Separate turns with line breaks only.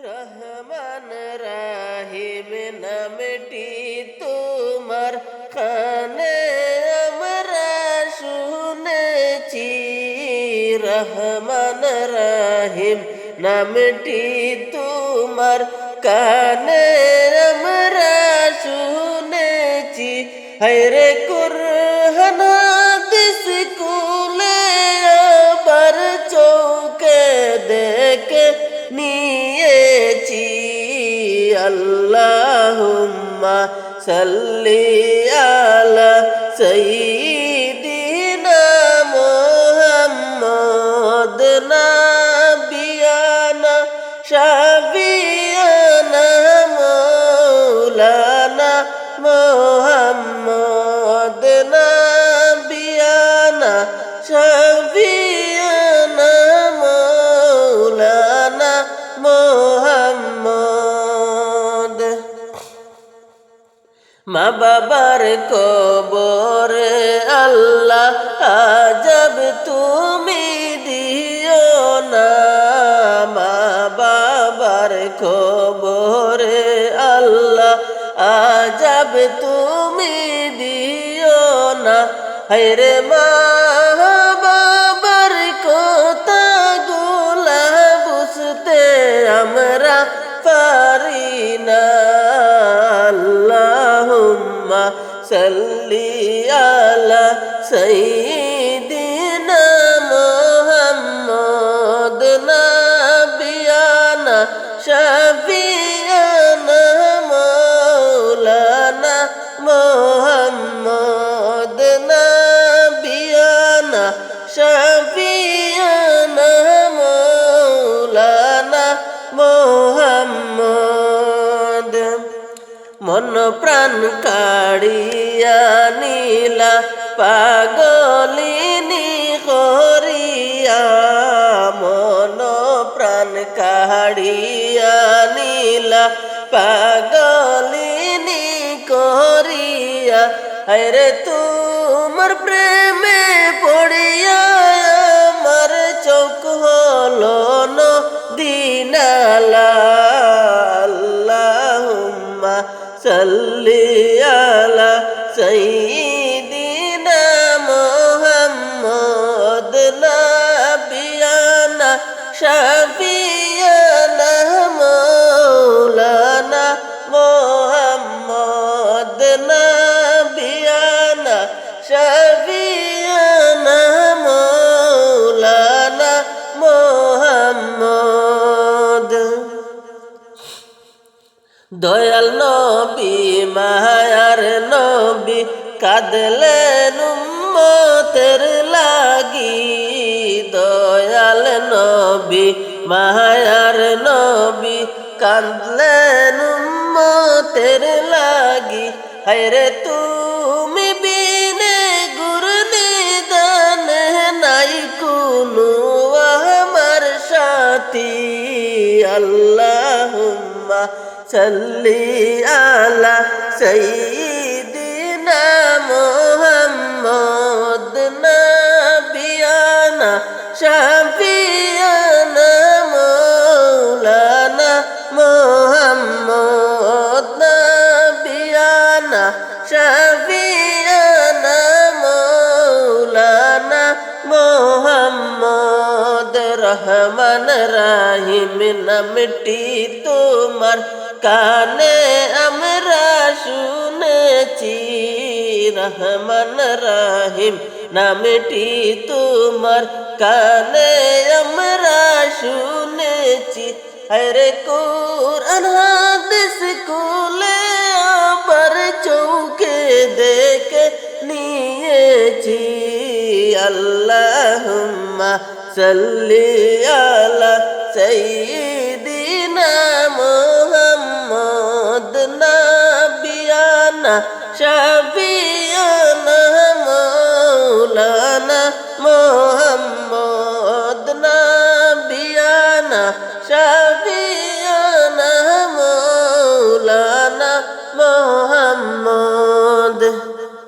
রহমান রাহিম নামটি তোমার কানে আমরা শুনেছি। রহমান রাহিম নামটি তোমার কানে আমরা শুনেছি। হায়রে কুরআন হাদিস কুলে আবার চোখে দেখে নিয়েছি। আল্লাহুম্মা সাল্লি আলা সাইয়্যিদিনা মুহাম্মদ নাবিয়ানা শাফিয়ানা মাওলানা মুহাম্মদ নাবিয়ানা শাফিয়ানা মাওলানা মুহাম্মদ। মা বাবার কবরে আল্লাহ আজব তুমি দিও না। মা বাবার কবরে আল্লাহ আজব তুমি দিও না। হায়রে মা বাবার কথা গুলা বুঝতে আমরা পারি না। আল্লাহুম্মা সাল্লি আলা সাইয়্যিদিনা মুহাম্মদ নাবিয়ানা শাফিয়ানা মাওলানা মুহাম্মদ নাবিয়ানা শাফিয়ানা মাওলানা মুহাম্মদ। মন প্রাণ কাড়িয়া নীলা পাগলিনী করিয়া। মন প্রাণ কাড়িয়া নীলা পাগলিনী করিয়া। হায়রে তোমার প্রেমে পড়িয়া আমার চোখ হলো নদীনালা। আল্লাহুম্মা সাল্লি আলা সাইয়্যিদিনা মুহাম্মদ নাবিয়ানা শাফিয়ানা মাওলানা মুহাম্মদ নাবিয়ানা শাফিয়ানা মাওলানা মুহাম্মদ। দয়াল নবী মায়ার নবী কাঁদলেন উম্মতের লাগি। দয়াল নবী মায়ার নবী কাঁদলেন উম্মতের লাগি। হায়রে তুমি বিনে গুরনিদান নাই কুনু আমার সাথী। আল্লাহুম্মা সাল্লি আলা সাইয়্যিদিনা মুহাম্মদ নাবিয়ানা শাফিয়ানা মাওলানা মুহাম্মদ নাবিয়ানা শাফিয়ানা মাওলানা মুহাম্মদ। রহমান রাহিম নামটি তোমার কানে আমরা শুনেছি। রহমান রাহিম নামটি তোমার কানে আমরা শুনেছি। হায়রে কুরআন হাদিস কুলে আবার চোখে দেখে নিয়েছি। আল্লাহুম্মা সাল্লি আলা সাইয়্যিদিনা মুহাম্মদ নাবিয়ানা শাফি